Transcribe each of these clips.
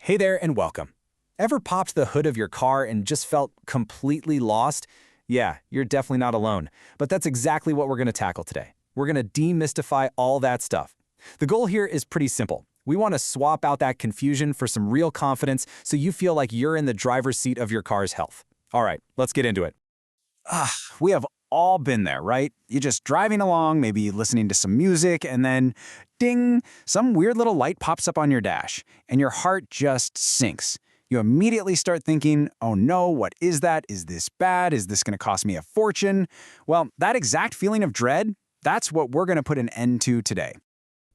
Hey there and welcome. Ever popped the hood of your car and just felt completely lost? Yeah, you're definitely not alone. But that's exactly what we're going to tackle today. We're going to demystify all that stuff. The goal here is pretty simple. We want to swap out that confusion for some real confidence so you feel like you're in the driver's seat of your car's health. All right, let's get into it. We have all been there, right? You're just driving along, maybe listening to some music, and then ding, some weird little light pops up on your dash, and your heart just sinks. You immediately start thinking, oh no, what is that? Is this bad? Is this going to cost me a fortune? Well, that exact feeling of dread, that's what we're going to put an end to today.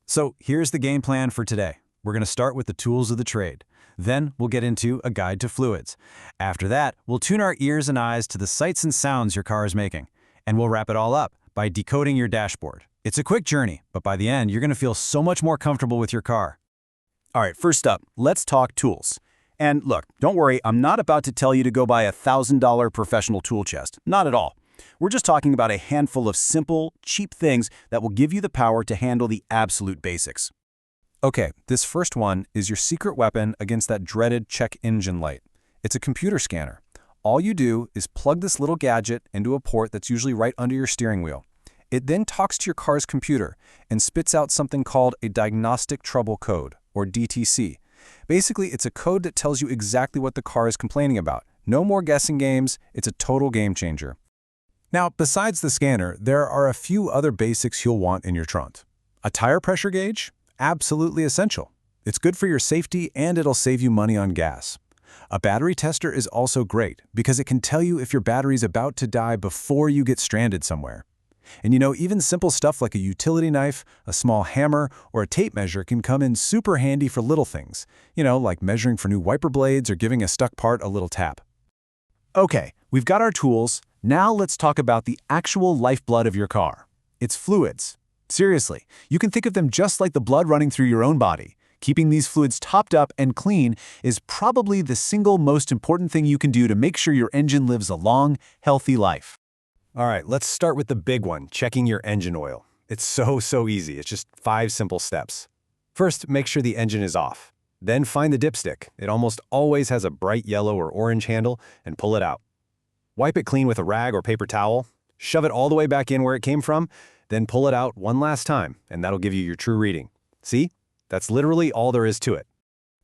So here's the game plan for today. We're going to start with the tools of the trade. Then we'll get into a guide to fluids. After that, we'll tune our ears and eyes to the sights and sounds your car is making. And we'll wrap it all up by decoding your dashboard. It's a quick journey, but by the end, you're going to feel so much more comfortable with your car. All right, first up, let's talk tools. And look, don't worry, I'm not about to tell you to go buy a $1,000 professional tool chest. Not at all. We're just talking about a handful of simple, cheap things that will give you the power to handle the absolute basics. Okay, this first one is your secret weapon against that dreaded check engine light. It's a computer scanner. All you do is plug this little gadget into a port that's usually right under your steering wheel. It then talks to your car's computer and spits out something called a diagnostic trouble code, or DTC. Basically, it's a code that tells you exactly what the car is complaining about. No more guessing games, it's a total game changer. Now, besides the scanner, there are a few other basics you'll want in your trunk. A tire pressure gauge? Absolutely essential. It's good for your safety and it'll save you money on gas. A battery tester is also great because it can tell you if your battery's about to die before you get stranded somewhere. And even simple stuff like a utility knife, a small hammer, or a tape measure can come in super handy for little things, like measuring for new wiper blades or giving a stuck part a little tap. Okay, we've got our tools. Now let's talk about the actual lifeblood of your car. It's fluids. Seriously, you can think of them just like the blood running through your own body. Keeping these fluids topped up and clean is probably the single most important thing you can do to make sure your engine lives a long, healthy life. All right, let's start with the big one, checking your engine oil. It's so easy. It's just 5 simple steps. First, make sure the engine is off. Then find the dipstick. It almost always has a bright yellow or orange handle, and pull it out. Wipe it clean with a rag or paper towel. Shove it all the way back in where it came from, then pull it out one last time, and that'll give you your true reading. See? That's literally all there is to it.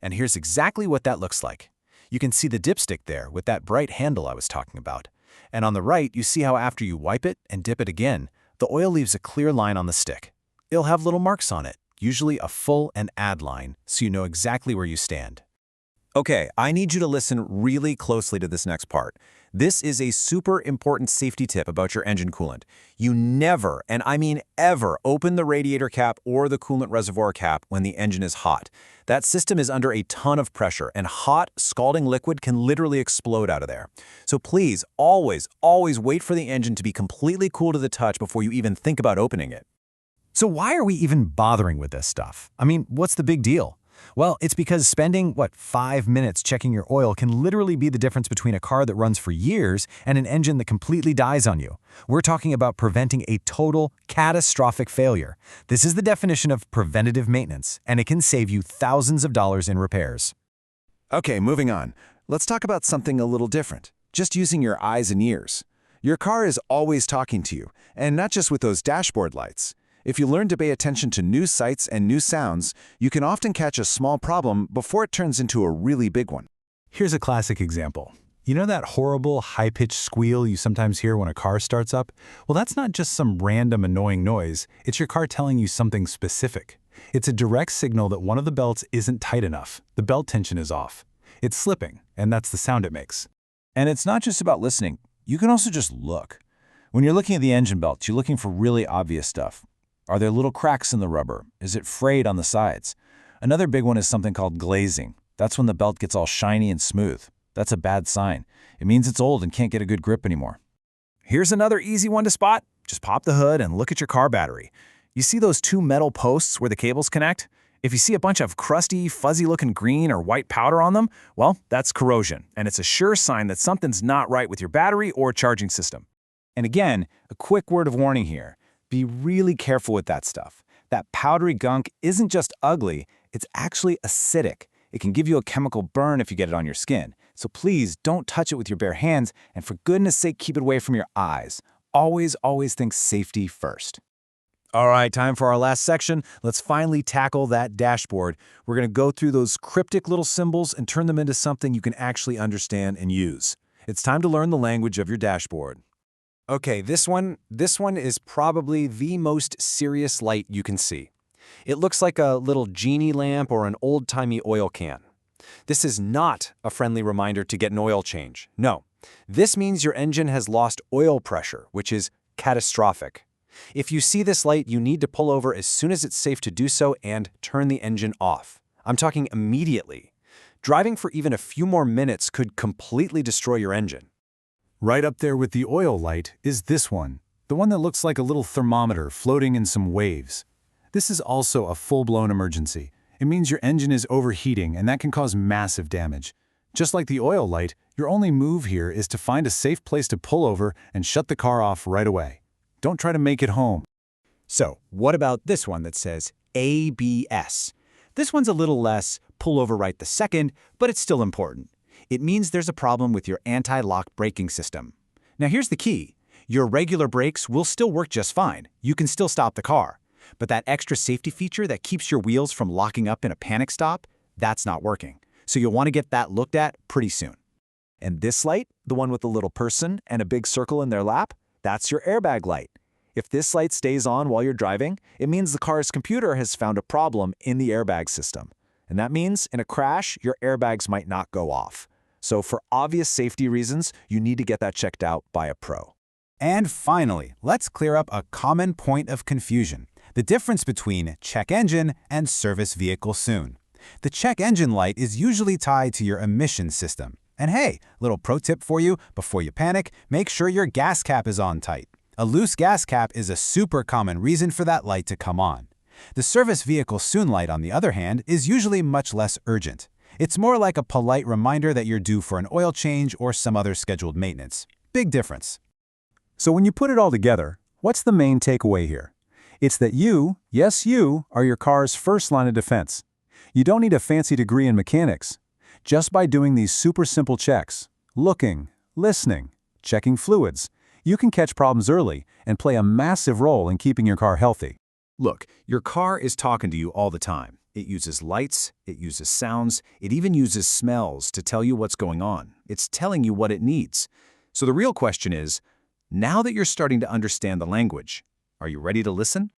And here's exactly what that looks like. You can see the dipstick there with that bright handle I was talking about. And on the right, you see how after you wipe it and dip it again, the oil leaves a clear line on the stick. It'll have little marks on it, usually a full and add line, so you know exactly where you stand. Okay, I need you to listen really closely to this next part. This is a super important safety tip about your engine coolant. You never, and I mean ever, open the radiator cap or the coolant reservoir cap when the engine is hot. That system is under a ton of pressure, and hot, scalding liquid can literally explode out of there. So please, always wait for the engine to be completely cool to the touch before you even think about opening it. So why are we even bothering with this stuff? I mean, what's the big deal? Well, it's because spending, 5 minutes checking your oil can literally be the difference between a car that runs for years and an engine that completely dies on you. We're talking about preventing a total, catastrophic failure. This is the definition of preventative maintenance, and it can save you thousands of dollars in repairs. Okay, moving on. Let's talk about something a little different. Just using your eyes and ears. Your car is always talking to you, and not just with those dashboard lights. If you learn to pay attention to new sights and new sounds, you can often catch a small problem before it turns into a really big one. Here's a classic example. You know that horrible high-pitched squeal you sometimes hear when a car starts up? Well, that's not just some random annoying noise. It's your car telling you something specific. It's a direct signal that one of the belts isn't tight enough. The belt tension is off. It's slipping, and that's the sound it makes. And it's not just about listening. You can also just look. When you're looking at the engine belts, you're looking for really obvious stuff. Are there little cracks in the rubber? Is it frayed on the sides? Another big one is something called glazing. That's when the belt gets all shiny and smooth. That's a bad sign. It means it's old and can't get a good grip anymore. Here's another easy one to spot. Just pop the hood and look at your car battery. You see those 2 metal posts where the cables connect? If you see a bunch of crusty, fuzzy-looking green or white powder on them, well, that's corrosion, and it's a sure sign that something's not right with your battery or charging system. And again, a quick word of warning here. Be really careful with that stuff. That powdery gunk isn't just ugly, it's actually acidic. It can give you a chemical burn if you get it on your skin. So please don't touch it with your bare hands, and for goodness sake, keep it away from your eyes. Always, always think safety first. All right, time for our last section. Let's finally tackle that dashboard. We're going to go through those cryptic little symbols and turn them into something you can actually understand and use. It's time to learn the language of your dashboard. Okay, this one is probably the most serious light you can see. It looks like a little genie lamp or an old-timey oil can. This is not a friendly reminder to get an oil change. No, this means your engine has lost oil pressure, which is catastrophic. If you see this light, you need to pull over as soon as it's safe to do so and turn the engine off. I'm talking immediately. Driving for even a few more minutes could completely destroy your engine. Right up there with the oil light is this one, the one that looks like a little thermometer floating in some waves. This is also a full-blown emergency. It means your engine is overheating, and that can cause massive damage. Just like the oil light, your only move here is to find a safe place to pull over and shut the car off right away. Don't try to make it home. So, what about this one that says ABS? This one's a little less pull over right the second, but it's still important. It means there's a problem with your anti-lock braking system. Now here's the key. Your regular brakes will still work just fine. You can still stop the car. But that extra safety feature that keeps your wheels from locking up in a panic stop, that's not working. So you'll want to get that looked at pretty soon. And this light, the one with the little person and a big circle in their lap, that's your airbag light. If this light stays on while you're driving, it means the car's computer has found a problem in the airbag system. And that means in a crash, your airbags might not go off. So for obvious safety reasons, you need to get that checked out by a pro. And finally, let's clear up a common point of confusion: the difference between check engine and service vehicle soon. The check engine light is usually tied to your emissions system. And hey, little pro tip for you: before you panic, make sure your gas cap is on tight. A loose gas cap is a super common reason for that light to come on. The service vehicle soon light, on the other hand, is usually much less urgent. It's more like a polite reminder that you're due for an oil change or some other scheduled maintenance. Big difference. So when you put it all together, what's the main takeaway here? It's that you, yes you, are your car's first line of defense. You don't need a fancy degree in mechanics. Just by doing these super simple checks, looking, listening, checking fluids, you can catch problems early and play a massive role in keeping your car healthy. Look, your car is talking to you all the time. It uses lights, it uses sounds, it even uses smells to tell you what's going on. It's telling you what it needs. So the real question is, now that you're starting to understand the language, are you ready to listen?